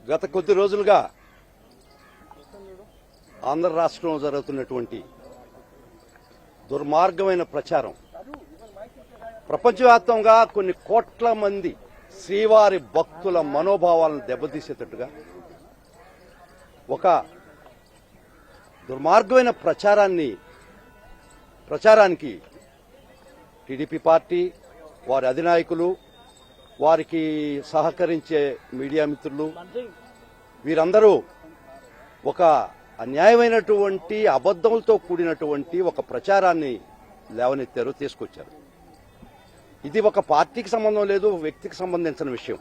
గత కొద్ది రోజులుగా ఆంధ్ర రాష్ట్రంలో జరుగుతున్నటువంటి దుర్మార్గమైన ప్రచారం ప్రపంచవ్యాప్తంగా కొన్ని కోట్ల మంది శ్రీవారి భక్తుల మనోభావాలను దెబ్బతీసేటట్టుగా ఒక దుర్మార్గమైన ప్రచారానికి టీడీపీ పార్టీ వారి అధినాయకులు వారికి సహకరించే మీడియా మిత్రులు వీరందరూ ఒక అన్యాయమైనటువంటి అబద్ధములతో కూడినటువంటి ఒక ప్రచారాన్ని లేవనెత్తారు, తీసుకొచ్చారు. ఇది ఒక పార్టీకి సంబంధం లేదు, వ్యక్తికి సంబంధించిన విషయం.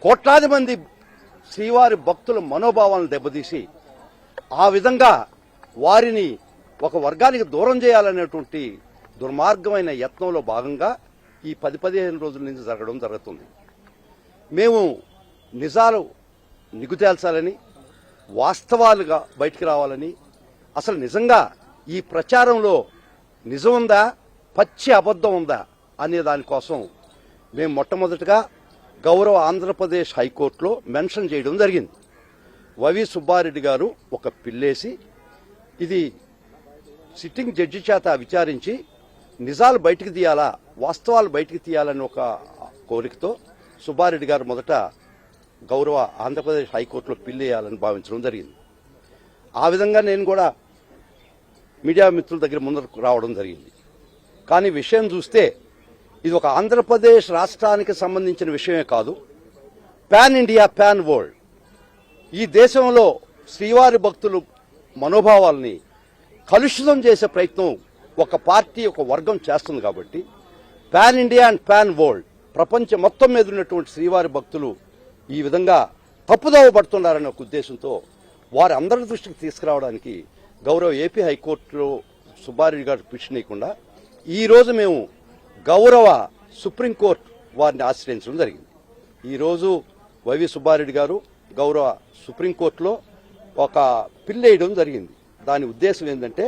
కోట్లాది మంది శ్రీవారి భక్తుల మనోభావాలను దెబ్బతీసి ఆ విధంగా వారిని ఒక వర్గానికి దూరం చేయాలనేటువంటి దుర్మార్గమైన యత్నంలో భాగంగా ఈ 10-15 రోజుల నుంచి జరుగుతుంది. మేము నిజాలు నిగుతేల్చాలని, వాస్తవాలుగా బయటికి రావాలని, అసలు నిజంగా ఈ ప్రచారంలో నిజం ఉందా, పచ్చి అబద్ధం ఉందా అనే దానికోసం మేము మొట్టమొదటిగా గౌరవ ఆంధ్రప్రదేశ్ హైకోర్టులో మెన్షన్ చేయడం జరిగింది. వైవి సుబ్బారెడ్డి గారు ఒక పిల్లేసి ఇది సిట్టింగ్ జడ్జి చేత విచారించి నిజాలు బయటికి తీయాలా, వాస్తవాలు బయటికి తీయాలని ఒక కోరికతో సుబ్బారెడ్డి గారు మొదట గౌరవ ఆంధ్రప్రదేశ్ హైకోర్టులో పిల్లేయాలని భావించడం జరిగింది. ఆ విధంగా నేను కూడా మీడియా మిత్రుల దగ్గర ముందరకు రావడం జరిగింది. కానీ విషయం చూస్తే ఇది ఒక ఆంధ్రప్రదేశ్ రాష్ట్రానికి సంబంధించిన విషయమే కాదు, పాన్ ఇండియా, పాన్ వరల్డ్. ఈ దేశంలో శ్రీవారి భక్తులు మనోభావాల్ని కలుషితం చేసే ప్రయత్నం ఒక పార్టీ, ఒక వర్గం చేస్తుంది. కాబట్టి pan India and pan world, ప్రపంచం మొత్తం మీద ఉన్నటువంటి శ్రీవారి భక్తులు ఈ విధంగా తప్పుదోవ పడుతున్నారనే ఒక ఉద్దేశంతో వారి అందరి దృష్టికి తీసుకురావడానికి గౌరవ ఏపీ హైకోర్టులో సుబ్బారెడ్డి గారు పిటిషన్ ఇవ్వకుండా ఈరోజు మేము గౌరవ సుప్రీంకోర్టు వారిని ఆశ్రయించడం జరిగింది. ఈరోజు వైవి సుబ్బారెడ్డి గారు గౌరవ సుప్రీంకోర్టులో ఒక పిల్ వేయడం జరిగింది. దాని ఉద్దేశం ఏంటంటే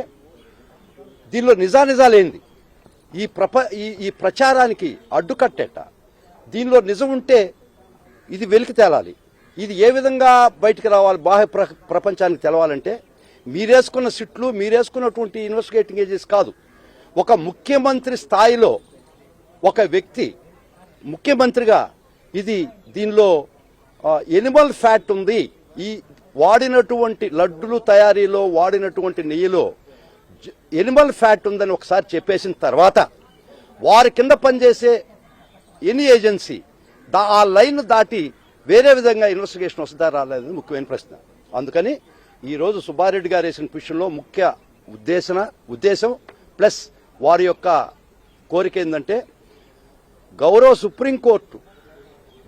దీనిలో నిజానిజాలేంది, ఈ ప్రచారానికి అడ్డుకట్టేట, దీనిలో నిజం ఉంటే ఇది వెలికి తేలాలి, ఇది ఏ విధంగా బయటికి రావాలి, బాహ్య ప్రపంచానికి తెలవాలంటే మీరేసుకున్న సిట్లు, మీరేసుకున్నటువంటి ఇన్వెస్టిగేటింగ్ ఏజెన్సీ కాదు, ఒక ముఖ్యమంత్రి స్థాయిలో ఒక వ్యక్తి ముఖ్యమంత్రిగా ఇది దీనిలో ఎనిమల్ ఫ్యాట్ ఉంది, ఈ వాడినటువంటి లడ్డులు తయారీలో వాడినటువంటి నెయ్యిలో ఎనిమల్ ఫ్యాట్ ఉందని ఒకసారి చెప్పేసిన తర్వాత వారి కింద పనిచేసే ఎనీ ఏజెన్సీ ఆ లైన్ దాటి వేరే విధంగా ఇన్వెస్టిగేషన్ వస్తుందా రాలేదని ముఖ్యమైన ప్రశ్న. అందుకని ఈరోజు సుబ్బారెడ్డి గారు వేసిన పిటిషన్లో ముఖ్య ఉద్దేశం ప్లస్ వారి యొక్క కోరిక ఏంటంటే గౌరవ సుప్రీంకోర్టు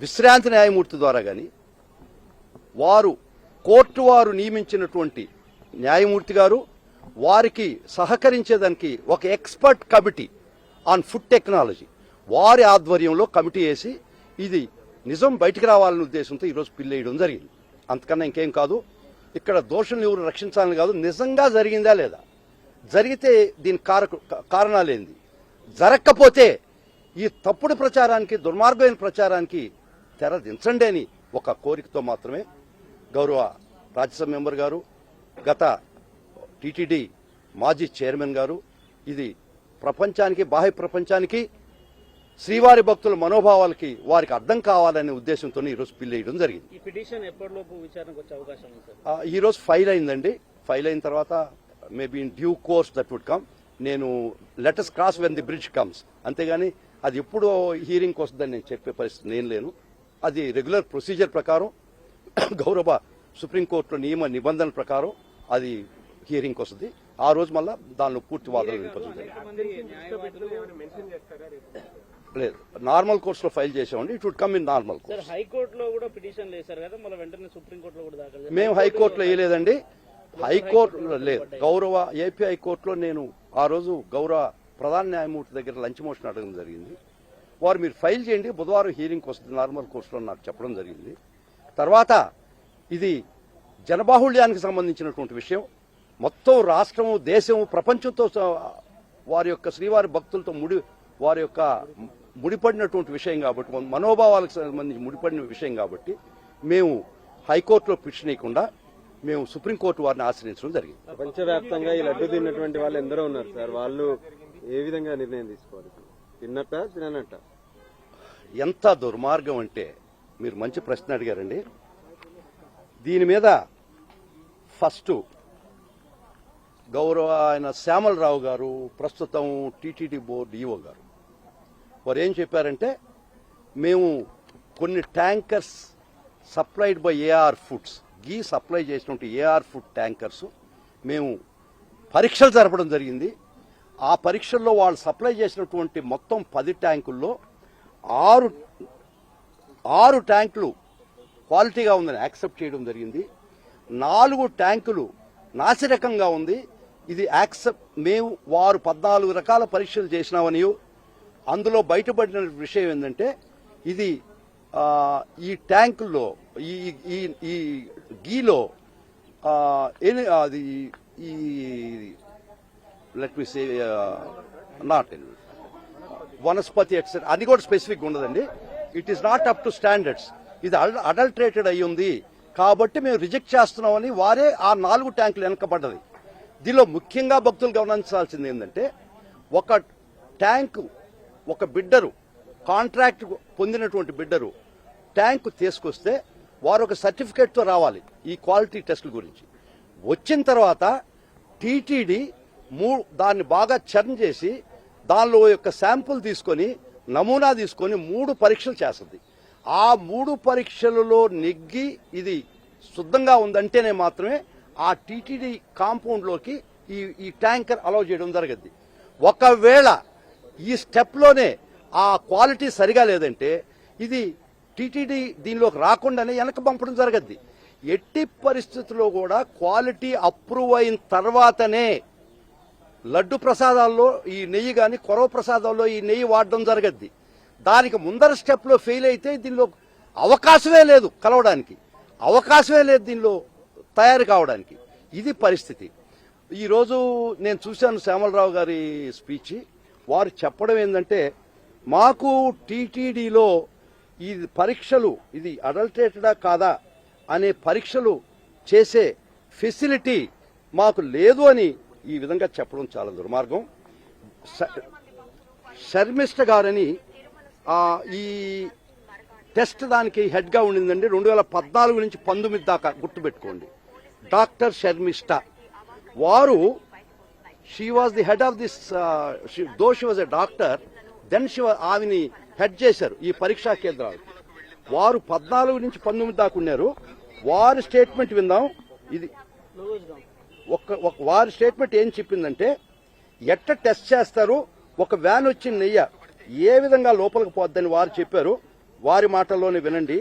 విశ్రాంతి న్యాయమూర్తి ద్వారా కానీ కోర్టు వారు నియమించినటువంటి న్యాయమూర్తి గారు వారికి సహకరించేదానికి ఒక expert committee on food technology వారి ఆధ్వర్యంలో కమిటీ వేసి ఇది నిజం బయటికి రావాలనే ఉద్దేశంతో ఈరోజు పిల్లేయడం జరిగింది. అంతకన్నా ఇంకేం కాదు. ఇక్కడ దోషులను ఎవరు రక్షించాలని కాదు, నిజంగా జరిగిందా లేదా, జరిగితే దీని కారణాలేంది, జరగకపోతే ఈ తప్పుడు ప్రచారానికి, దుర్మార్గమైన ప్రచారానికి తెరదించండి అని ఒక కోరికతో మాత్రమే గౌరవ రాజ్యసభ మెంబర్ గారు, గత టీటీడీ మాజీ చైర్మన్ గారు ఇది ప్రపంచానికి, బాహ్య ప్రపంచానికి, శ్రీవారి భక్తుల మనోభావాలకి వారికి అర్థం కావాలనే ఉద్దేశంతో ఈరోజు పిల్లేయడం జరిగింది. ఈరోజు ఫైల్ అయిందండి. ఫైల్ అయిన తర్వాత maybe in due course that would come. నేను let us cross when the bridge comes, అంతేగాని అది ఎప్పుడు హీరింగ్కి వస్తుందని నేను చెప్పే పరిస్థితి నేను లేను. అది రెగ్యులర్ ప్రొసీజర్ ప్రకారం గౌరవ సుప్రీంకోర్టులో నియమ నిబంధనల ప్రకారం అది హీరింగ్కి వస్తుంది. ఆ రోజు మళ్ళా దానిలో పూర్తి వాదనలు వినిపించలేదు. లేదు, నార్మల్ కోర్సులో ఫైల్ చేసామండి. It would come in normal course. హైకోర్టులో కూడా పిటిషన్ వేశారు కదా, మళ్ళీ వెంటనే సుప్రీంకోర్టులో కూడా దాఖలు. మేము హైకోర్టులో వేయలేదండి, హైకోర్టులో లేదు. గౌరవ ఏపీ హైకోర్టులో నేను ఆ రోజు గౌరవ ప్రధాన న్యాయమూర్తి దగ్గర లంచ్ మోషన్ అడగడం జరిగింది. వారు మీరు ఫైల్ చేయండి, బుధవారం హీరింగ్కి వస్తుంది నార్మల్ కోర్సులో నాకు చెప్పడం జరిగింది. తర్వాత ఇది జనబాహుళ్యానికి సంబంధించినటువంటి విషయం. మొత్తం రాష్ట్రము, దేశము, ప్రపంచంతో వారి యొక్క శ్రీవారి భక్తులతో వారి యొక్క ముడిపడినటువంటి విషయం కాబట్టి, మనోభావాలకు సంబంధించి ముడిపడిన విషయం కాబట్టి మేము హైకోర్టులో పిటిషన్ ఇవ్వకుండా మేము సుప్రీంకోర్టు వారిని ఆశ్రయించడం జరిగింది. ప్రపంచవ్యాప్తంగా ఈ లడ్డు తిన్నటువంటి వాళ్ళు ఎందరో ఉన్నారు సార్. వాళ్ళు ఏ విధంగా నిర్ణయం తీసుకోవాలి? తిన్నట్ట తిననట్ట? ఎంత దుర్మార్గం అంటే, మీరు మంచి ప్రశ్న అడిగారండి. దీని మీద ఫస్ట్ గౌరవ ఆయన శ్యామలరావు గారు, ప్రస్తుతం టీటీడీ బోర్డు ఈఓ గారు, వారు ఏం చెప్పారంటే, మేము కొన్ని tankers supplied by AR foods, ghee supply చేసినటువంటి ఏఆర్ ఫుడ్ ట్యాంకర్స్ మేము పరీక్షలు జరపడం జరిగింది. ఆ పరీక్షల్లో వాళ్ళు సప్లై చేసినటువంటి మొత్తం 10 ట్యాంకుల్లో 6 ట్యాంకులు క్వాలిటీగా ఉందని యాక్సెప్ట్ చేయడం జరిగింది. 4 ట్యాంకులు నాసిరకంగా ఉంది. ఇది మేము వారు 14 రకాల పరీక్షలు చేసినామని, అందులో బయటపడిన విషయం ఏంటంటే, ఇది ఈ ట్యాంకుల్లో ఈ గీలో అది ఈ let me say not vanaspati etcetera అది కూడా స్పెసిఫిక్ ఉండదండి. It is not up to standards. ఇది అడల్టరేటెడ్ అయి ఉంది కాబట్టి మేము రిజెక్ట్ చేస్తున్నామని వారే ఆ 4 ట్యాంకులు వెనకబడ్డది. దీనిలో ముఖ్యంగా భక్తులు గమనించాల్సింది ఏంటంటే, ఒక ట్యాంకు ఒక బిడ్డరు కాంట్రాక్ట్ పొందినటువంటి బిడ్డరు ట్యాంకు తీసుకొస్తే వారు ఒక సర్టిఫికేట్తో రావాలి ఈ క్వాలిటీ టెస్టుల గురించి. వచ్చిన తర్వాత టీటీడీ దాన్ని బాగా చర్న్ చేసి దానిలో యొక్క శాంపుల్ తీసుకొని నమూనా తీసుకొని 3 పరీక్షలు చేస్తుంది. ఆ 3 పరీక్షలలో నెగ్గి ఇది శుద్ధంగా ఉందంటేనే మాత్రమే ఆ టీటీడీ కాంపౌండ్లోకి ఈ ట్యాంకర్ అలౌ చేయడం జరగద్ది. ఒకవేళ ఈ స్టెప్లోనే ఆ క్వాలిటీ సరిగా లేదంటే ఇది టీటీడీ దీనిలోకి రాకుండానే వెనక పంపడం జరగద్ది. ఎట్టి పరిస్థితుల్లో కూడా క్వాలిటీ అప్రూవ్ అయిన తర్వాతనే లడ్డు ప్రసాదాల్లో ఈ నెయ్యి కానీ కొరవ ప్రసాదాల్లో ఈ నెయ్యి వాడడం జరగద్ది. దానికి ముందర స్టెప్లో ఫెయిల్ అయితే దీనిలో అవకాశమే లేదు, కలవడానికి అవకాశమే లేదు, దీనిలో తయారు కావడానికి. ఇది పరిస్థితి. ఈరోజు నేను చూశాను శ్యామలరావు గారి స్పీచ్. వారు చెప్పడం ఏంటంటే, మాకు టీటీడీలో ఈ పరీక్షలు ఇది అడల్టరేటెడా కాదా అనే పరీక్షలు చేసే ఫెసిలిటీ మాకు లేదు అని ఈ విధంగా చెప్పడం చాలా దుర్మార్గం. శర్మిష్ట గారని ఈ టెస్ట్ దానికి హెడ్గా ఉండిందండి 2014 నుంచి 19 దాకా గుర్తుపెట్టుకోండి. డాక్టర్ శర్మిష్ట వారు she was the head of this though she was a doctor then ఆమెని హెడ్ చేశారు ఈ పరీక్షా కేంద్రాలు. వారు 14 నుంచి 19 దాకా ఉన్నారు. వారి స్టేట్మెంట్ విందాం. ఇది వారి స్టేట్మెంట్ ఏం చెప్పిందంటే, ఎట్ట టెస్ట్ చేస్తారు, ఒక వ్యాన్ వచ్చిన నెయ్య ఏ విధంగా లోపలికి పోద్దని వారు చెప్పారు. వారి మాటల్లోనే వినండి.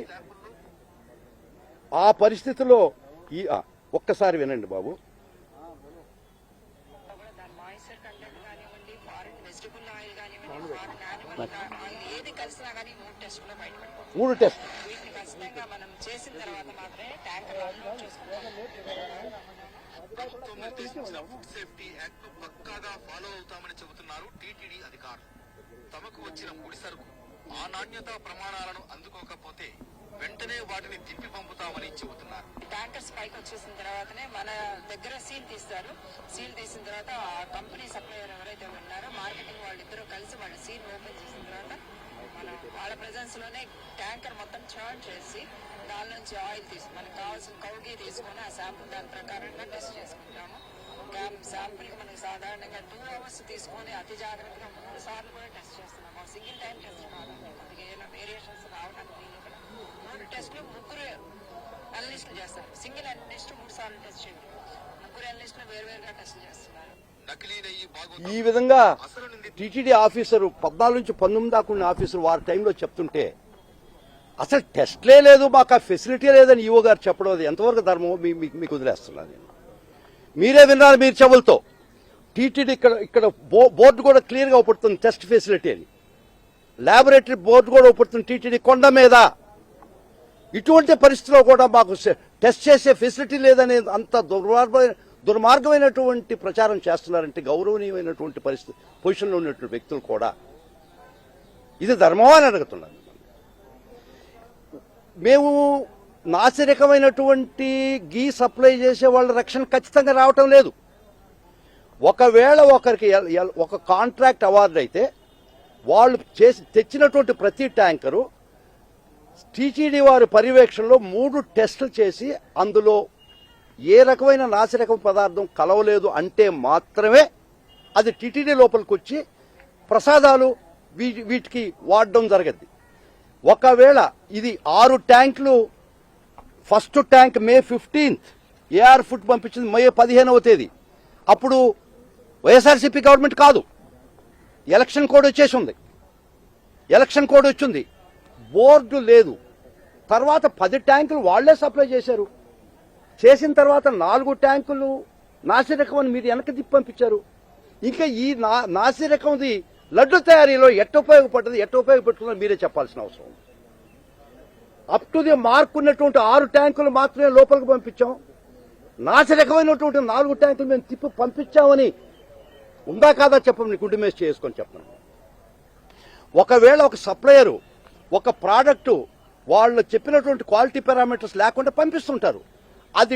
ఆ పరిస్థితిలో ఒక్కసారి వినండి బాబు. మూడు టెస్ట్ మనం చేసిన తర్వాత మాత్రమే ట్యాంకర్ ప్రభుత్వం నిర్దేశించిన ఫుడ్ సేఫ్టీ యాక్ట్ పక్కాగా ఫాలో అవుతామని చెబుతున్నారు టీటీడీ అధికారులు. తమకు వచ్చిన ముడి సరుకు ఆ నాణ్యతా ప్రమాణాలను అందుకోకపోతే వెంటనే వాటిని తిప్పి పంపుతామని చెబుతున్నారు. ట్యాంకర్స్ పైకి వచ్చేసిన తర్వాతనే మన దగ్గర సీల్ తీస్తారు. సీల్ తీసిన తర్వాత ఆ కంపెనీ సప్లయర్ ఎవరైతే ఉన్నారో మార్కెటింగ్ వాళ్ళిద్దరూ కలిసి వాళ్ళు సీల్ ఓపెన్ చేసిన తర్వాత మనం వాళ్ళ ప్రెజెన్స్ లోనే ట్యాంకర్ మొత్తం చర్న్ చేసి దాని నుంచి ఆయిల్ మనకు కావాల్సిన కౌగి తీసుకొని ఆ శాంపుల్ దాని ప్రకారంగా టెస్ట్ చేసుకుంటాము. శాంపుల్ కి మనకి సాధారణంగా 2 hours తీసుకొని అతి జాగ్రత్తగా 3 సార్లు కూడా టెస్ట్ చేస్తున్నాము. సింగిల్ టైం టెస్ట్ కాదు, కొద్దిగా ఏమైనా వేరియేషన్స్ రావడానికి వీలు. 3 టెస్టులు 3 అనలిస్టులు చేస్తారు. సింగిల్ అనలిస్ట్ 3 సార్లు టెస్ట్ చేయండి. 3 అనలిస్టులు వేరువేరుగా టెస్ట్ చేస్తున్నారు. ఈ విధంగా టీటీడీ ఆఫీసరు 14 నుంచి 19 దాకా ఉన్న ఆఫీసరు వారి టైంలో చెప్తుంటే అసలు టెస్ట్లే లేదు, మాకు ఆ ఫెసిలిటీ లేదని ఈవో గారు చెప్పడం అది ఎంతవరకు ధర్మమో మీకు వదిలేస్తున్నాను నేను. మీరే విన్నారు మీరు చెవులతో. టీటీడీ ఇక్కడ బోర్డు కూడా క్లియర్గా ఉపడుతుంది టెస్ట్ ఫెసిలిటీ అని. ల్యాబొరేటరీ బోర్డు కూడా ఉపడుతుంది టీటీడీ కొండ మీద. ఇటువంటి పరిస్థితిలో కూడా మాకు టెస్ట్ చేసే ఫెసిలిటీ లేదని అంత దుర్మార్గమైనటువంటి ప్రచారం చేస్తున్నారంటే గౌరవనీయమైనటువంటి పరిస్థితి పొజిషన్లో ఉన్నటువంటి వ్యక్తులు కూడా ఇది ధర్మమా అని అడుగుతున్నారు. మేము నాసిరకమైనటువంటి గీ సప్లై చేసే వాళ్ళ రక్షణ ఖచ్చితంగా రావటం లేదు. ఒకవేళ ఒకరికి ఒక కాంట్రాక్ట్ అవార్డు అయితే వాళ్ళు తెచ్చినటువంటి ప్రతి ట్యాంకరు టీటీడీ వారి పర్యవేక్షణలో 3 టెస్టులు చేసి అందులో ఏ రకమైన నాసిరకం పదార్థం కలవలేదు అంటే మాత్రమే అది టీటీడీ లోపలికి వచ్చి ప్రసాదాలు వీటికి వాడడం జరగద్ది. ఒకవేళ ఇది 6 ట్యాంకులు, first tank May 15th AR food పంపించింది May 15వ తేదీ. అప్పుడు వైఎస్ఆర్సీపీ గవర్నమెంట్ కాదు, ఎలక్షన్ కోడ్ వచ్చేసి ఉంది. ఎలక్షన్ కోడ్ వచ్చింది, బోర్డు లేదు. తర్వాత 10 ట్యాంకులు వాళ్లే సప్లై చేశారు. చేసిన తర్వాత 4 ట్యాంకులు నాసిరకం అని మీరు వెనక్కి తిప్పి పంపించారు. ఇంకా ఈ నాసిరకంది లడ్డు తయారీలో ఎట్ట ఉపయోగపడుతుందో మీరే చెప్పాల్సిన అవసరం ఉంది. అప్ టు ది మార్క్ ఉన్నటువంటి 6 ట్యాంకులు మాత్రమే లోపలికి పంపించాం. నాసిరకమైనటువంటి 4 ట్యాంకులు మేము తిప్పి పంపించామని ఉందా కాదా చెప్పండి, గుడ్డిమేసి చేసుకొని చెప్పండి. ఒకవేళ ఒక సప్లయరు ఒక ప్రోడక్ట్ వాళ్ళు చెప్పినటువంటి క్వాలిటీ పారామీటర్స్ లేకుండా పంపిస్తుంటారు. అది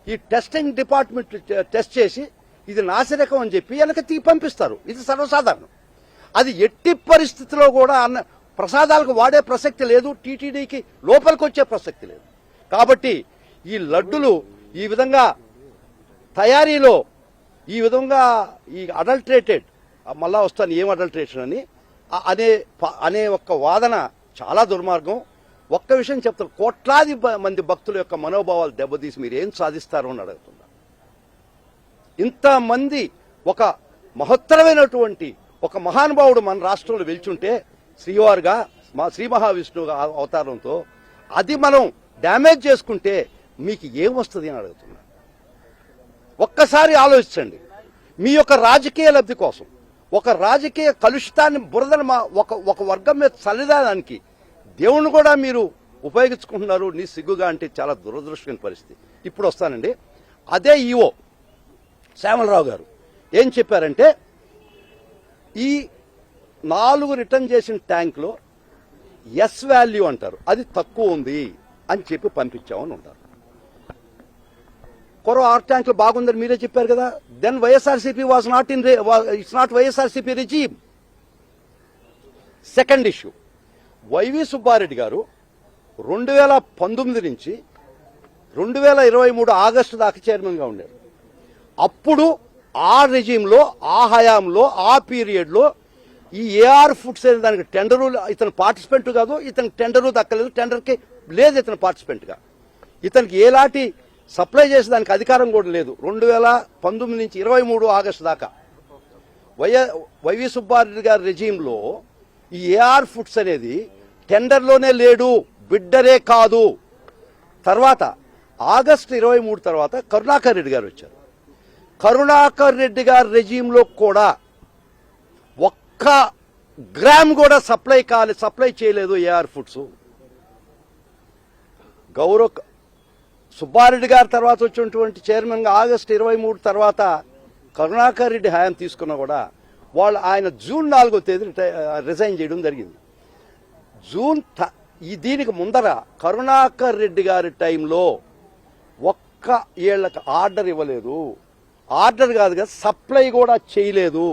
ఈ టెస్టింగ్ డిపార్ట్మెంట్ టెస్ట్ చేసి ఇది నాసిరకం అని చెప్పి వెనక తీసి పంపిస్తారు. ఇది సర్వసాధారణం. అది ఎట్టి పరిస్థితిలో కూడా ప్రసాదాలకు వాడే ప్రసక్తి లేదు, టీటీడీకి లోపలికి వచ్చే ప్రసక్తి లేదు. కాబట్టి ఈ లడ్డులు ఈ విధంగా తయారీలో ఈ విధంగా ఈ అడల్ట్రేటెడ్, మళ్ళా వస్తాను ఏం అడల్ట్రేషన్ అని అనే ఒక్క వాదన చాలా దుర్మార్గం. ఒక్క విషయం చెప్తారు, కోట్లాది మంది భక్తుల యొక్క మనోభావాలు దెబ్బతీసి మీరు ఏం సాధిస్తారో అని అడుగుతున్నా. ఇంతమంది ఒక మహత్తరమైనటువంటి ఒక మహానుభావుడు మన రాష్ట్రంలో వెళ్చుంటే శ్రీవారుగా శ్రీ మహావిష్ణువుగా అవతారంతో అది మనం డ్యామేజ్ చేసుకుంటే మీకు ఏమొస్తుంది అని అడుగుతున్నా. ఒక్కసారి ఆలోచించండి. మీ యొక్క రాజకీయ లబ్ధి కోసం ఒక రాజకీయ కలుషితాన్ని బురదను ఒక వర్గం మీద చల్లిదానికి దేవుణ్ణి కూడా మీరు ఉపయోగించుకుంటున్నారు. నీ సిగ్గుగా అంటే చాలా దురదృష్టమైన పరిస్థితి. ఇప్పుడు వస్తానండి. అదే ఈఓ శ్యామలరావు గారు ఏం చెప్పారంటే ఈ 4 రిటర్న్ చేసిన ట్యాంక్లో ఎస్ వాల్యూ అంటారు, అది తక్కువ ఉంది అని చెప్పి పంపించామని ఉంటారు. 6 ట్యాంకులు బాగుందని మీరే చెప్పారు కదా. Then YSRCP was not in it's not YSRCP regime. Second issue, YV Subba Reddy గారు 2019 నుంచి 2023 ఆగస్టు దాకా చైర్మన్ గా ఉన్నారు. అప్పుడు ఆ రెజీమ్లో, ఆ హయాంలో, ఆ పీరియడ్లో ఈ ఏఆర్ ఫుడ్స్ అనే దానికి టెండరు, ఇతను పార్టిసిపెంట్ కాదు, ఇతనికి టెండరు దక్కలేదు, టెండర్కి లేదు ఇతను పార్టిసిపెంట్గా, ఇతనికి ఏలాంటి సప్లై చేసేదానికి అధికారం కూడా లేదు. 2019 నుంచి 23 ఆగస్టు దాకా వైవి సుబ్బారెడ్డి గారి రెజీమ్లో ఈ ఏఆర్ ఫుడ్స్ అనేది టెండర్లోనే లేడు, బిడ్డరే కాదు. తర్వాత ఆగస్టు 23 తర్వాత కరుణాకర్ రెడ్డి గారు వచ్చారు. కరుణాకర్ రెడ్డి గారి రెజీమ్లో కూడా ఒక్క గ్రామ్ కూడా సప్లై చేయలేదు ఏఆర్ ఫుడ్స్. గౌరవ్ సుబ్బారెడ్డి గారి తర్వాత వచ్చినటువంటి చైర్మన్ గా ఆగస్టు 23 తర్వాత కరుణాకర్ రెడ్డి హయాం తీసుకున్నా కూడా ఆయన జూన్ 4వ తేదీ రిజైన్ చేయడం జరిగింది. దీనికి ముందర కరుణాకర్ రెడ్డి గారి టైంలో ఒక్క ఏళ్లకు ఆర్డర్ ఇవ్వలేదు, ఆర్డర్ కాదు కదా సప్లై కూడా చేయలేదు.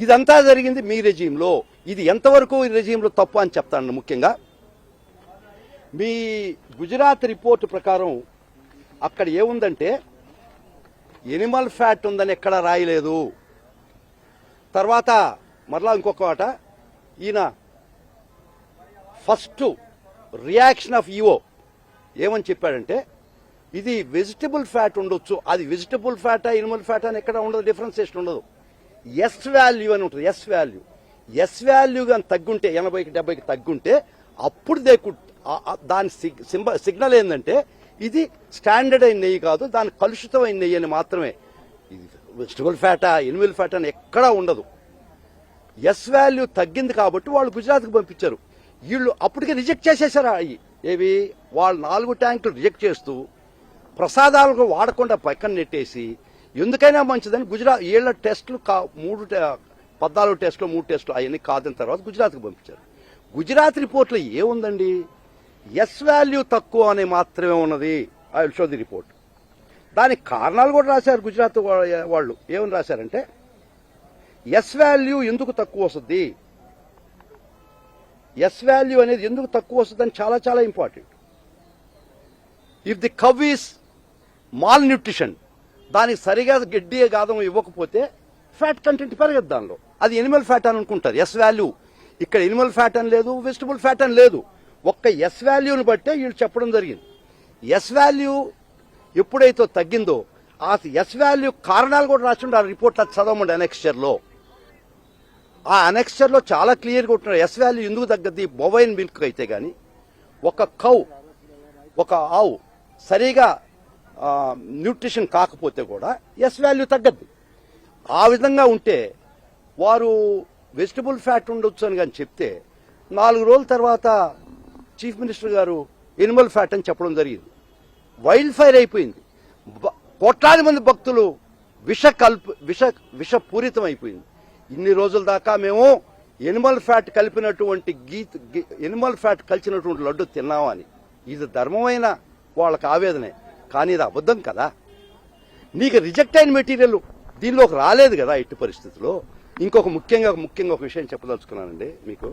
ఇదంతా జరిగింది మీ రెజీమ్లో. ఇది ఎంతవరకు ఈ రెజీమ్లో తప్పు అని చెప్తాను. ముఖ్యంగా మీ గుజరాత్ రిపోర్టు ప్రకారం అక్కడ ఏముందంటే ఎనిమల్ ఫ్యాట్ ఉందని ఎక్కడా రాయలేదు. తర్వాత మరలా ఇంకొక మాట, ఈయన ఫస్ట్ రియాక్షన్ ఆఫ్ ఈఓ ఏమని చెప్పాడంటే ఇది వెజిటబుల్ ఫ్యాట్ ఉండొచ్చు, అది వెజిటబుల్ ఫ్యాటా ఎనిమల్ ఫ్యాట్ అని ఎక్కడ ఉండదు, డిఫరెన్సియేషన్ ఉండదు. ఎస్ వాల్యూ అని ఉంటుంది. ఎస్ వాల్యూ కానీ తగ్గుంటే 80కి 70కి తగ్గుంటే అప్పుడు దాని సిగ్నల్ ఏంటంటే ఇది స్టాండర్డ్ అయిన నెయ్యి కాదు, దాని కలుషితమైన నెయ్యి అని మాత్రమే. ఇది వెజిటబుల్ ఫ్యాటా ఎనిమల్ ఫ్యాట్ అని ఎక్కడా ఉండదు. ఎస్ వాల్యూ తగ్గింది కాబట్టి వాళ్ళు గుజరాత్కి పంపించారు. వీళ్ళు అప్పటికే రిజెక్ట్ చేసేసారు. ఏవి వాళ్ళు 4 ట్యాంకులు రిజెక్ట్ చేస్తూ ప్రసాదాలకు వాడకుండా పక్కన నెట్టేసి ఎందుకైనా మంచిదని గుజరాత్ ఏళ్ల టెస్టులు 14 టెస్టులు 3 టెస్టులు అవన్నీ కాదని తర్వాత గుజరాత్కి పంపించారు. గుజరాత్ రిపోర్ట్లో ఏముందండి, ఎస్ వాల్యూ తక్కువ అని మాత్రమే ఉన్నది. I will show the report. దానికి కారణాలు కూడా రాశారు గుజరాత్ వాళ్ళు. ఏమని రాశారంటే ఎస్ వాల్యూ ఎందుకు తక్కువ వస్తుంది, ఎస్ వాల్యూ అనేది ఎందుకు తక్కువ వస్తుందని చాలా చాలా important. If the cow is malnutrition, దానికి సరిగా గడ్డి గాదం ఇవ్వకపోతే ఫ్యాట్ కంటెంట్ పెరగదు దానిలో. అది ఎనిమల్ ఫ్యాట్ అని అనుకుంటారు. ఎస్ వాల్యూ ఇక్కడ ఎనిమల్ ఫ్యాట్ అని లేదు, వెజిటబుల్ ఫ్యాట్ అని లేదు. ఒక్క ఎస్ వాల్యూని బట్టే వీళ్ళు చెప్పడం జరిగింది. ఎస్ వాల్యూ ఎప్పుడైతే తగ్గిందో ఆ ఎస్ వాల్యూ కారణాలు కూడా రాసిండు ఆ రిపోర్ట్. అది చదవమండి అనెక్స్చర్లో. ఆ అనెక్స్చర్లో చాలా క్లియర్గా ఉంటున్నారు ఎస్ వాల్యూ ఎందుకు తగ్గద్ది. బొవైన్ మిల్క్ అయితే కానీ ఒక ఆవు సరిగా న్యూట్రిషన్ కాకపోతే కూడా ఎస్ వాల్యూ తగ్గద్ది. ఆ విధంగా ఉంటే వారు వెజిటబుల్ ఫ్యాట్ ఉండొచ్చు అని కానీ చెప్తే 4 రోజుల తర్వాత చీఫ్ మినిస్టర్ గారు ఎనిమల్ ఫ్యాట్ అని చెప్పడం జరిగింది. వైల్డ్ ఫైర్ అయిపోయింది. కోట్లాది మంది భక్తులు విషపూరితం అయిపోయింది. ఇన్ని రోజుల దాకా మేము ఎనిమల్ ఫ్యాట్ కలిపినటువంటి ఎనిమల్ ఫ్యాట్ కలిసినటువంటి లడ్డు తిన్నామని. ఇది ధర్మమైన వాళ్ళకి ఆవేదనే, కానీ ఇది అబద్ధం కదా. నీకు రిజెక్ట్ అయిన మెటీరియల్ దీనిలోకి రాలేదు కదా ఇట్టి పరిస్థితుల్లో. ఇంకొక ముఖ్యంగా ఒక విషయం చెప్పదలుచుకున్నానండి మీకు.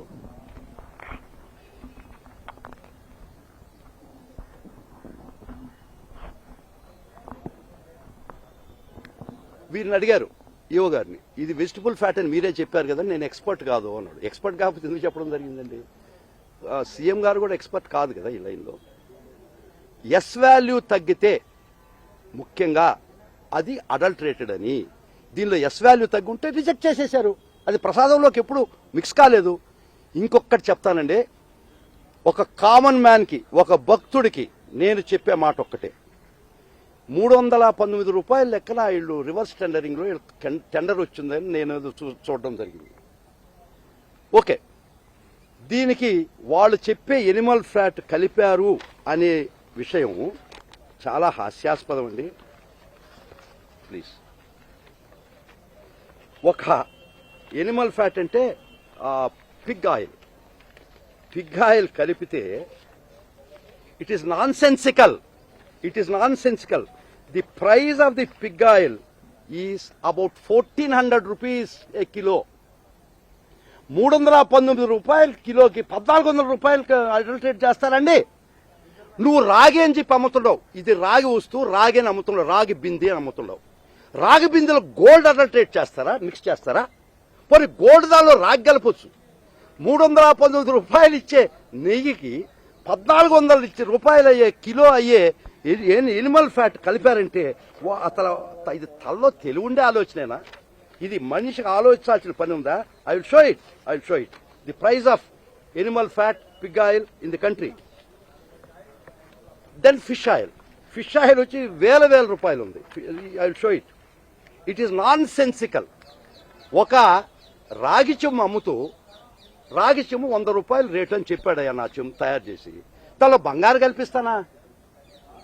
వీరిని అడిగారు ఈఓ గారిని, ఇది వెజిటబుల్ ఫ్యాట్ అని మీరే చెప్పారు కదా, నేను ఎక్స్పర్ట్ కాదు అన్నాడు. ఎక్స్పర్ట్ కాకపోతే ఎందుకు చెప్పడం జరిగిందండి? సీఎం గారు కూడా ఎక్స్పర్ట్ కాదు కదా ఈ లైన్లో. ఎస్ వాల్యూ తగ్గితే ముఖ్యంగా అది అడల్టరేటెడ్ అని, దీనిలో ఎస్ వాల్యూ తగ్గుంటే రిజెక్ట్ చేసేశారు. అది ప్రసాదంలోకి ఎప్పుడు మిక్స్ కాలేదు. ఇంకొకటి చెప్తానండి, ఒక కామన్ మ్యాన్కి, ఒక భక్తుడికి నేను చెప్పే మాట ఒక్కటే. 319 రూపాయల లెక్కన వీళ్ళు రివర్స్ టెండరింగ్లో టెండర్ వచ్చిందని నేను చూడడం జరిగింది. ఓకే, దీనికి వాళ్ళు చెప్పే ఎనిమల్ ఫ్యాట్ కలిపారు అనే విషయం చాలా హాస్యాస్పదం అండి. ప్లీజ్, ఒక ఎనిమల్ ఫ్యాట్ అంటే పిగ్ ఆయిల్ కలిపితే it is non sensical. The price of the Pig oil is about 1400 rupees A kilo. 319 రూపాయలు కిలోకి 1400 రూపాయలకి అడల్టరేట్ చేస్తారండి. నువ్వు రాగి అని చెప్పి అమ్ముతున్నావు, ఇది రాగి వస్తువు, రాగి అని అమ్ముతున్నావు, రాగి బింది అని అమ్ముతున్నావు. రాగి బిందెలో గోల్డ్ అడల్టరేట్ చేస్తారా, మిక్స్ చేస్తారా? పోనీ గోల్డ్ దానిలో రాగి కలపొచ్చు. 319 రూపాయలు ఇచ్చే నెయ్యికి 1400 రూపాయలు అయ్యే కిలో అయ్యే ఎనిమల్ ఫ్యాట్ కలిపారంటే అసలు ఇది తల్లో తెలివి ఉండే ఆలోచనేనా? ఇది మనిషికి ఆలోచించాల్సిన పని ఉందా? I will show it the price of animal fat pig oil in the country. Then fish oil వచ్చి వేల రూపాయలు ఉంది. I will show it is nonsensical. ఒక రాగి చెమ్ము అమ్ముతూ రాగి చెమ్ము 100 రూపాయలు రేటు అని చెప్పాడయ్యా నా చెమ్ము తయారు చేసి. దానిలో బంగారు కల్పిస్తానా?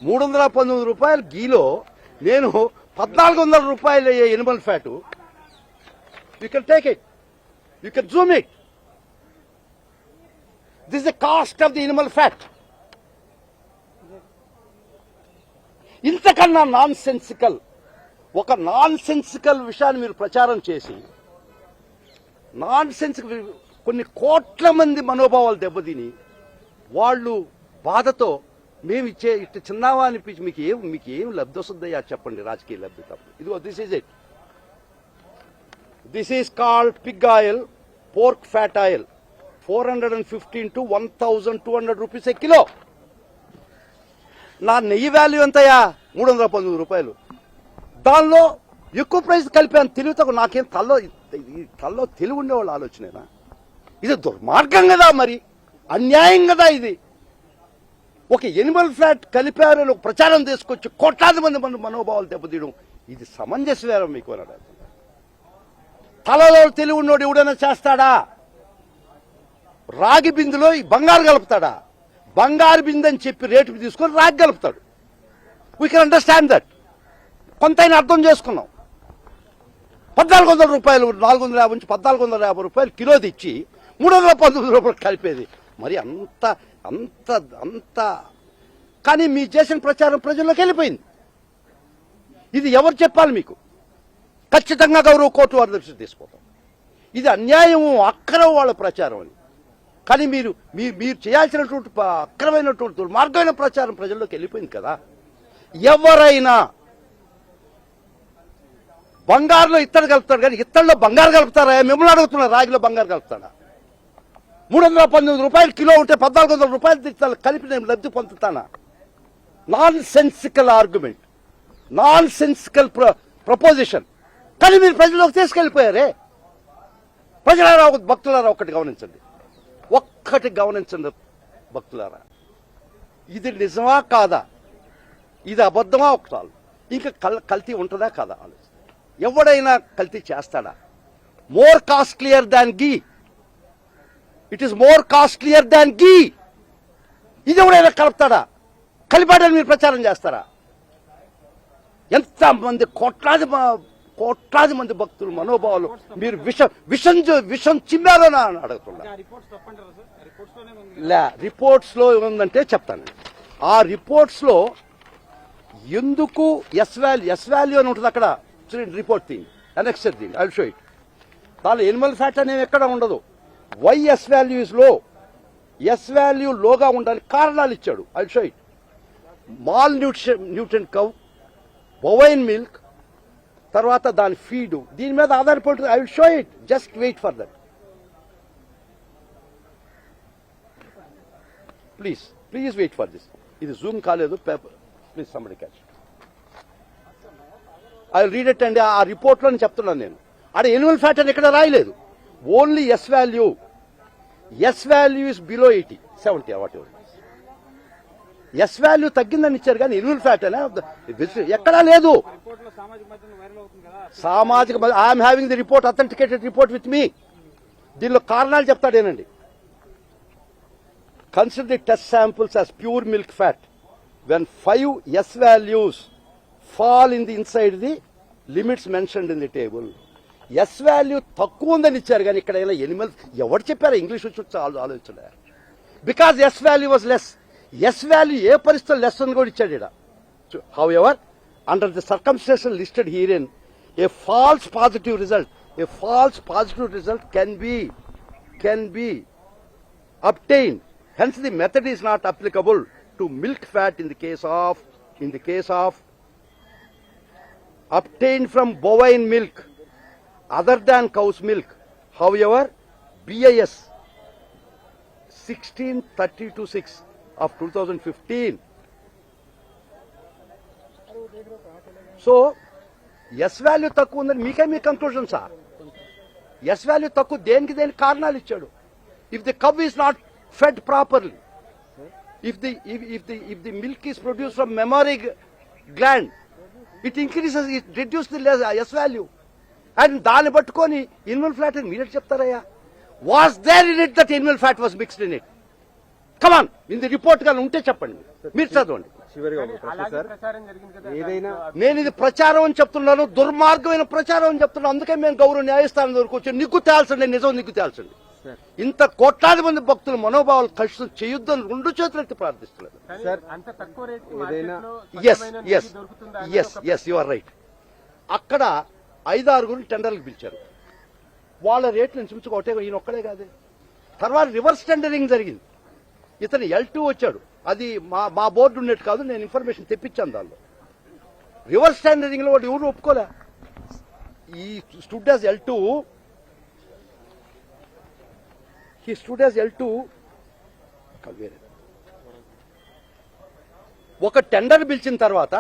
319 రూపాయలు గీలో నేను 1400 రూపాయలు అయ్యే Animal fat. You can take it, you can Zoom it. This the cost of the Animal fat. ఇంతకన్నా నాన్ సెన్సికల్ విషయాన్ని మీరు ప్రచారం చేసి కొన్ని కోట్ల మంది మనోభావాలు దెబ్బతిని వాళ్ళు బాధతో మేము ఇట్లా చిన్నావా అనిపించి మీకు ఏం లబ్ధి వస్తుందయ్యా చెప్పండి, రాజకీయ లబ్ధి తప్ప. ఇదిగో this is called Pig oil, pork fat oil, 415 to 1200 rupees A kilo. నా నెయ్యి వాల్యూ ఎంతయా? 319 రూపాయలు. దానిలో ఎక్కువ ప్రైస్ కలిపాను. తెలివితో నాకేం తల్లో తెలివి ఉండేవాళ్ళు ఆలోచనేనా? ఇది దుర్మార్గం కదా, మరి అన్యాయం కదా ఇది. ఒక ఎనిమల్ ఫ్యాట్ కలిపారని ఒక ప్రచారం తీసుకొచ్చి కోట్లాది మంది మనోభావాలు దెబ్బతీయడం ఇది సమంజసమేనా మీకు అన్నాడు. తలలో తెలివి ఉన్నోడు ఎవడైనా చేస్తాడా? రాగి బిందులో బంగారు కలుపుతాడా? బంగారు బిందు అని చెప్పి రేటు తీసుకొని రాగి కలుపుతాడు. We can understand that. కొంతైనా అర్థం చేసుకున్నాం. 1400 రూపాయలు, 450 నుంచి 1450 రూపాయలు కిలో తెచ్చి 319 రూపాయలు కలిపేది మరి అంత అంత అంత కానీ మీ చేసిన ప్రచారం ప్రజల్లోకి వెళ్ళిపోయింది. ఇది ఎవరు చెప్పాలి మీకు? ఖచ్చితంగా గౌరవ కోర్టు వారి దృష్టికి తీసుకుంటాం. ఇది అన్యాయము, అక్రమ వాళ్ళ ప్రచారం అని. కానీ మీరు మీరు చేయాల్సినటువంటి అక్రమైనటువంటి దుర్మార్గమైన ప్రచారం ప్రజల్లోకి వెళ్ళిపోయింది కదా. ఎవరైనా బంగారులో ఇత్తడి కలుపుతాడు కానీ ఇత్తడిలో బంగారు కలుపుతారా? మిమ్మల్ని అడుగుతున్నారు, రాగిలో బంగారు కలుపుతాడా? 319 రూపాయలు కిలో ఉంటే 1400 రూపాయలు కలిపి నేను లబ్ధి పొందుతానా? Nonsensical argument, nonsensical proposition. కానీ మీరు ప్రజల్లోకి తీసుకెళ్లిపోయారే. ప్రజలారా, భక్తులారా, ఒక్కటి గమనించండి, భక్తులారా, ఇది నిజమా కాదా, ఇది అబద్ధమా ఒకసారి, ఇంకా కల్తీ ఉంటుందా కాదా ఆలోచన. ఎవడైనా కల్తీ చేస్తాడా? More costlier than ghee. It is more costlier than ghee. ఇది ఎవడైనా కలుపుతాడా? కలిపాడని మీరు ప్రచారం చేస్తారా? ఎంతమంది కోట్లాది మంది భక్తులు మనోభావాలు మీరు విషం చిమ్మారని అడుగుతున్నా. రిపోర్ట్స్ లో ఏముందంటే చెప్తాను. ఆ రిపోర్ట్స్ లో ఎందుకు ఎస్ వాల్యూ అని ఉంటుంది అక్కడ. Report thing annexed thing I will show it. దానిలో ఎనిమల్ ఫ్యాట్ అనేవి ఎక్కడ ఉండదు. Why S value is low, S value లోగా ఉండాలి కారణాలు ఇచ్చాడు. I will show it. Malnutrition cow, bovine milk, తర్వాత దాని ఫీడ్, దీని మీద ఆధారపడుతుంది. I will show it, just wait for that. Please wait for this. ఇది జూమ్ కాలేదు, paper please somebody catch. I will read it అండి. ఆ రిపోర్ట్లో చెప్తున్నాను నేను. అక్కడ ఎనిమల్ ఫ్యాట్ అని ఎక్కడ రాయలేదు. Only S value. S value is below 80, 70 whatever. S value తగ్గిందని ఇచ్చారు కానీ ఎనిమల్ ఫ్యాట్ అనే ఎక్కడా లేదు. సామాజిక I'm having the report, authenticated report with me. దీనిలో కారణాలు చెప్తాడేనండి. Consider the test samples as pure milk fat when 5 S values fall in the inside the limits mentioned in the table. S value తక్కువ ఉందని ఇచ్చారు కానీ ఇక్కడ Animal ఎవరు చెప్పారు? ఇంగ్లీష్ వచ్చి ఆలోచించలే. Because S value was less. S value ఏ పరిస్థితుల్లో లెస్ అని కూడా ఇచ్చాడు ఇక్కడ. However under the circumstances listed here a false positive result can be obtained. Hence the method is not applicable to milk fat in the case of obtained from bovine milk other than cow's milk. However, BIS 1632-6 of 2015. So S value తక్కువ ఉందని మీ conclusion sir. S value తక్కువ దేనికి కారణాలు ఇచ్చాడు. If the cow is not fed properly, if the milk is produced from mammary gland, it reduces the S value. And దాన్ని పట్టుకొని animal fat అని మీరు చెప్తారయ్యా. Was there in it that animal fat was mixed in it? Come on, in the report గా ఉంటే చెప్పండి, మీరు చదవండి. నేను ఇది ప్రచారం అని చెప్తున్నాను, దుర్మార్గమైన ప్రచారం అని చెప్తున్నాను. అందుకే మేము గౌరవ న్యాయస్థానం వరకు వచ్చి నిగ్గు తేల్చండి, నిజం నిగ్గు తేల్చండి. ఇంత కోట్లాది మంది భక్తులు మనోభావాలు కష్టం చేయొద్దని 2 చేతులెత్తి ప్రార్థిస్తున్నారు. You are right. అక్కడ 5-6 టెండర్లకు పిలిచారు. వాళ్ళ రేట్లు నుంచి ఒకటే, ఈయన ఒక్కడే కాదు. తర్వాత రివర్స్ టెండరింగ్ జరిగింది. ఇతను L2 వచ్చాడు. అది మా బోర్డు ఉన్నట్టు కాదు, నేను ఇన్ఫర్మేషన్ తెప్పించాను. దానిలో రివర్స్ టెండరింగ్ లో వాడు ఎవరు ఒప్పుకోలే. ఈ stood as L2, he stood as L2. ఒక టెండర్ పిలిచిన తర్వాత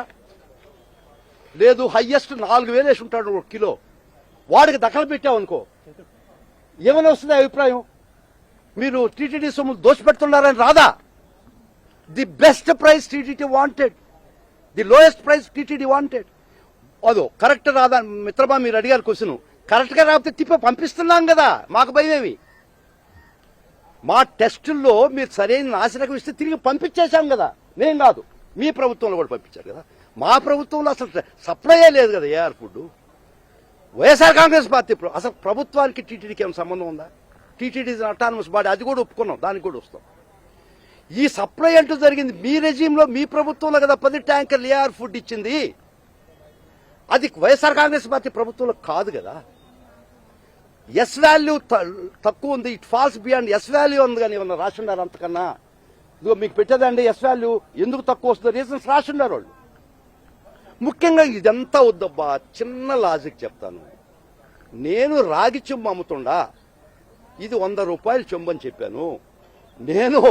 లేదు హైయెస్ట్ 4000 వేసి ఉంటాడు 1 కిలో, వాడికి దఖలు పెట్టామనుకో ఏమైనా వస్తుంది అభిప్రాయం? మీరు టీటీడీ సొమ్ము దోషపెడుతున్నారని రాదా? The best price TTD wanted, the lowest price TTD wanted. అదో కరెక్ట్ రాదా మిత్రమా? మీరు అడిగారు క్వశ్చన్. కరెక్ట్ గా రాకపోతే తిప్పి పంపిస్తున్నాం కదా, మాకు భయమేమి? మా టెస్టుల్లో మీరు సరైన నాశనకం ఇస్తే తిరిగి పంపించేశాం కదా. నేను కాదు, మీ ప్రభుత్వంలో కూడా పంపించారు కదా. మా ప్రభుత్వంలో అసలు సప్లయే లేదు కదా AR food. YSR Congress party అసలు ప్రభుత్వానికి టీటీడీకి ఏమైనా సంబంధం ఉందా? టీటీడీ అటానమస్ బాడీ, అది కూడా ఒప్పుకున్నాం, దానికి కూడా వస్తాం. ఈ సప్లై అంటూ జరిగింది మీ రెజీమ్లో, మీ ప్రభుత్వంలో కదా 10 ట్యాంకర్లు ఏఆర్ ఫుడ్ ఇచ్చింది. అది వైఎస్ఆర్ కాంగ్రెస్ పార్టీ ప్రభుత్వంలో కాదు కదా. ఎస్ వాల్యూ తక్కువ ఉంది, it falls beyond S value ఉంది. కానీ ఏమన్నా రాసిండారు అంతకన్నా? ఇదిగో మీకు పెట్టేదండి ఎస్ వాల్యూ ఎందుకు తక్కువ వస్తుంది, రీజన్స్ రాసిండారు వాళ్ళు. ముఖ్యంగా ఇదంతా వద్దబ్బా, చిన్న లాజిక్ చెప్తాను. నేను రాగి చెంబు అమ్ముతుండా, ఇది 100 రూపాయలు చెంబు అని చెప్పాను. నేను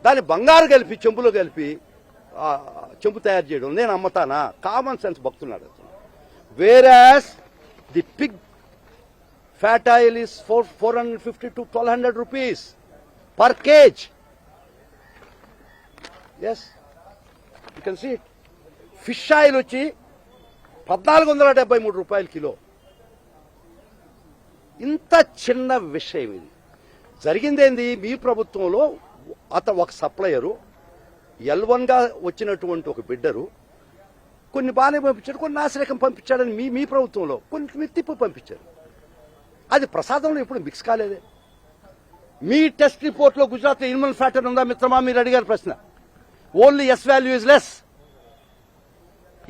దాన్ని బంగారు కలిపి చెంబులో కలిపి చెంబు తయారు చేయడం నేను అమ్ముతానా? కామన్ సెన్స్ భక్తున్నాడు. Whereas the pig fat oil is 450 to 1200 rupees per kg. Yes, you can see it. Fish oil వచ్చి 1473 రూపాయలు కిలో. ఇంత చిన్న విషయం ఇది. జరిగిందేంది, మీ ప్రభుత్వంలో ఒక సప్లయరు L1గా వచ్చినటువంటి ఒక బిడ్డరు కొన్ని బాగానే పంపించాడు, కొన్ని నాసిరకం పంపించాడని మీ ప్రభుత్వంలో కొన్ని తిప్పి పంపించారు. అది ప్రసాదంలో ఎప్పుడు మిక్స్ కాలేదే. మీ టెస్ట్ రిపోర్ట్లో గుజరాత్లో ఇన్మల్ ఫ్యాక్టర్ ఉందా మిత్రమా? మీరు అడిగారు ప్రశ్న. Only S value is less.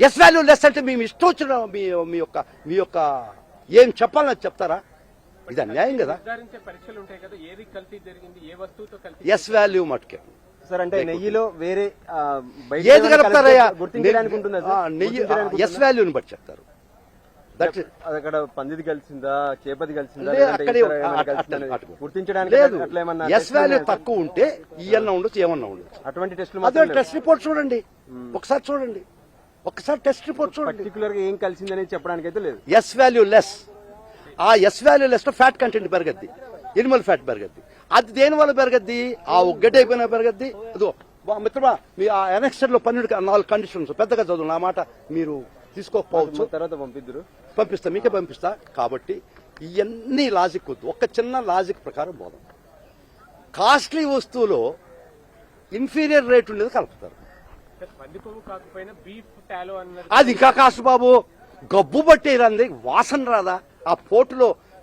S value less అంటే మేము ఇష్టం వచ్చిన మీ యొక్క ఏం చెప్పాలని చెప్తారా? ఇది అన్యాయం కదా. ఎస్ వాల్యూ మటుకే సార్, అంటే నెయ్యిలో వేరే ఏది కలుపుతారయ్యా? నెయ్యి ఎస్ వాల్యూని బట్టి చెప్తారు. అక్కడ పందిది కలిసిందా, చేపది కలిసిందా గుర్తించడానికి ఎస్ వాల్యూ తక్కువ ఉంటే ఇవన్నా ఉండొచ్చు, ఏమన్నా ఉండొచ్చు. అటువంటి అదే టెస్ట్ రిపోర్ట్ చూడండి, ఒకసారి చూడండి, ఒకసారి టెస్ట్ రిపోర్ట్ చూడండి. పర్టికులర్ గా ఏం కలిసిందని చెప్పడానికి అయితే లేదు. S value less. ఆ ఎస్ వాల్యూ లెస్ లో ఫ్యాట్ కంటెంట్ పెరగద్ది, ఎనిమల్ ఫ్యాట్ పెరగద్ది. అది దేని వల్ల పెరగద్ది? ఆ ఒగ్గటి అయిపోయినా పెరగద్ది. అదో మిత్రమా, మీ ఆ ఎనెక్స్టర్ లో 4 కండిషన్స్ పెద్దగా చదువు, నా మాట మీరు తీసుకోకపోవచ్చు, తర్వాత పంపిస్తా, మీకే పంపిస్తా. కాబట్టి ఇవన్నీ లాజిక్ వద్దు, ఒక చిన్న లాజిక్ ప్రకారం పోదాం. కాస్ట్లీ వస్తువులో ఇన్ఫీరియర్ రేట్ ఉండేది కలుపుతారు. అది ఇంకా కాస్ట్ బాబు, గబ్బు బట్టి రంది, వాసన రాదా? ఆ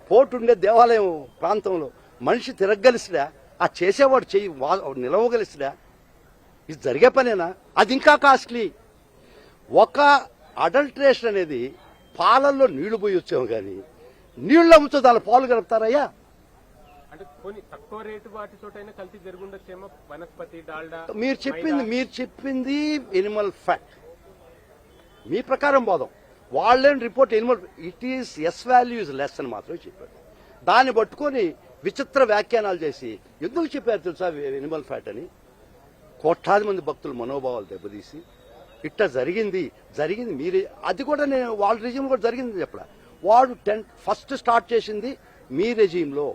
పోటు ఉండే దేవాలయం ప్రాంతంలో మనిషి తిరగలిసినా, ఆ చేసేవాడు చెయ్యి నిలవగలిసినా, ఇది జరిగే పనేనా? అది ఇంకా కాస్ట్లీ. ఒక అడల్ట్రేషన్ అనేది పాలల్లో నీళ్లు పోయి వచ్చాము, కానీ నీళ్లు అమ్ముతూ దాని పాలు కలుపుతారయ్యా? మీరు చెప్పింది ఎనిమల్ ఫ్యాట్. మీ ప్రకారం పోదాం. వాళ్ళేం report Animal it is yes value is less అని మాత్రమే చెప్పారు. దాన్ని పట్టుకొని విచిత్ర వ్యాఖ్యానాలు చేసి ఎందుకు చెప్పారు తెలుసా ఎనిమల్ ఫ్యాట్ అని? కోట్లాది మంది భక్తుల మనోభావాలు దెబ్బతీసి ఇట్లా జరిగింది మీరే. అది కూడా నేను వాళ్ళ రెజీమ్ కూడా జరిగింది చెప్పడా. వాడు ఫస్ట్ స్టార్ట్ చేసింది మీ రెజీమ్లో,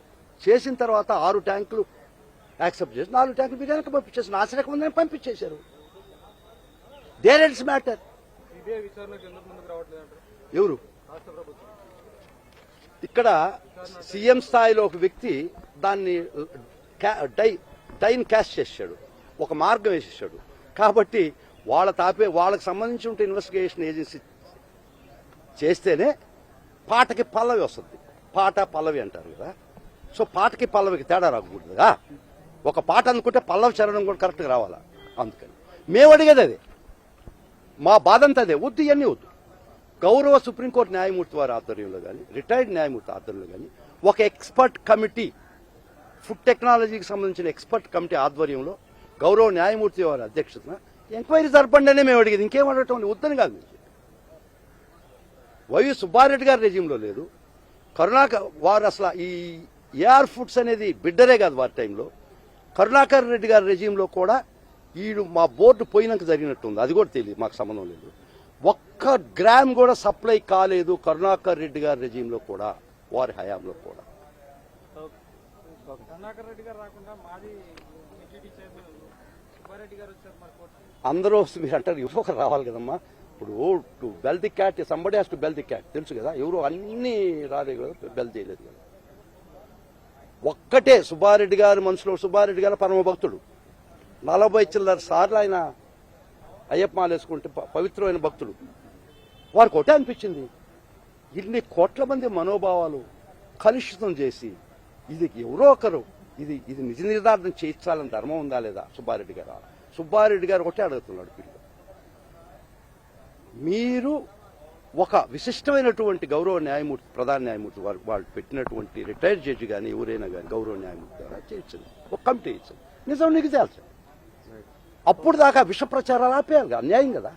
చేసిన తర్వాత 6 ట్యాంకులు యాక్సెప్ట్ చేసి 4 ట్యాంకులు మీరు వెనక పంపించేసి నాశనకం ఉందని పంపించేశారు. There it's matter. ఎవరు ఇక్కడ సీఎం స్థాయిలో ఒక వ్యక్తి దాన్ని డైన్ క్యాష్ చేశాడు, ఒక మార్గం వేసేసాడు. కాబట్టి వాళ్ళకి సంబంధించి ఉంటే ఇన్వెస్టిగేషన్ ఏజెన్సీ చేస్తేనే పాటకి పల్లవి వస్తుంది. పాట పల్లవి అంటారు కదా. సో పాటకి పల్లవికి తేడా రాకూడదుగా. ఒక పాట అనుకుంటే పల్లవి చరణం కూడా కరెక్ట్గా రావాలా. అందుకని మేము అడిగేది అదే, మా బాధ అంతా అదే. వద్దు, ఇవన్నీ వద్దు. గౌరవ సుప్రీంకోర్టు న్యాయమూర్తి వారి ఆధ్వర్యంలో కానీ, రిటైర్డ్ న్యాయమూర్తి ఆధ్వర్యంలో కానీ, ఒక ఎక్స్పర్ట్ కమిటీ, ఫుడ్ టెక్నాలజీకి సంబంధించిన ఎక్స్పర్ట్ కమిటీ ఆధ్వర్యంలో గౌరవ న్యాయమూర్తి వారి అధ్యక్షతన ఎంక్వైరీ జరపండి అనే మేము అడిగేది. ఇంకేం అడగటం వద్దని కాదు. వైవి సుబ్బారెడ్డి గారి రెజీమ్లో లేదు. కరుణాకర్ వారు అసలు ఈ ఏఆర్ ఫుడ్స్ అనేది బిడ్డరే కాదు వారి టైంలో. కరుణాకర్ రెడ్డి గారి రెజీమ్లో కూడా వీడు మా బోర్డు పోయినాక జరిగినట్టుంది. అది కూడా తెలియదు, మాకు సంబంధం లేదు. 1 గ్రామ్ కూడా సప్లై కాలేదు కరుణాకర్ రెడ్డి గారి రెజీమ్లో కూడా, వారి హయాంలో కూడా. అందరూ మీరు అంటారు ఎవరో ఒకరు రావాలి కదమ్మా. ఇప్పుడు to bell the cat, somebody has to bell the cat, తెలుసు కదా. ఎవరు అన్ని రాలేదు కదా, బెల్ చేయలేదు కదా. ఒక్కటే సుబ్బారెడ్డి గారి మనసులో, సుబ్బారెడ్డి గారు పరమ భక్తుడు. 40 చిల్లర సార్లు ఆయన అయ్యప్ప మాల వేసుకుంటే పవిత్రమైన భక్తుడు. వారికి ఒకటే అనిపించింది, ఇన్ని కోట్ల మంది మనోభావాలు కలుషితం చేసి ఇది ఎవరో ఒకరు ఇది నిజ నిర్ధారణ చేయించాలని ధర్మం ఉందా లేదా సుబ్బారెడ్డి గారు? సుబ్బారెడ్డి గారు ఒకటే అడుగుతున్నాడు పిల్లలు, మీరు ఒక విశిష్టమైనటువంటి గౌరవ న్యాయమూర్తి, ప్రధాన న్యాయమూర్తి వాళ్ళు పెట్టినటువంటి రిటైర్డ్ జడ్జి కానీ ఎవరైనా కానీ గౌరవ న్యాయమూర్తి ద్వారా చేయించండి, ఒక కమిటీ ఇచ్చండి, నిజం నీకు తేల్చండి. అప్పుడు దాకా విష ప్రచారాలు ఆపేయాలి కదా, అన్యాయం కదా.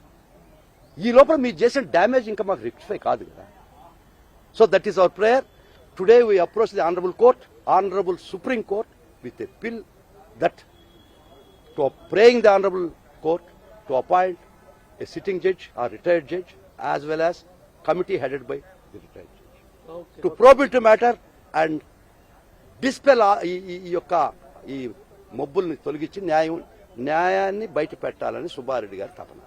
ఈ లోపల మీరు చేసిన డ్యామేజ్ ఇంకా మాకు రెక్టిఫై కాదు కదా. So that is our prayer. Today we approach the honourable court, honourable supreme court with a bill that to praying the honorable court to appoint a sitting judge or retired judge as well as committee headed by the retired judge to probe into matter and dispel ఈ యొక్క ఈ మబ్బుల్ని తొలగించి న్యాయాన్ని బయట పెట్టాలని సుబ్బారెడ్డి గారి తపన.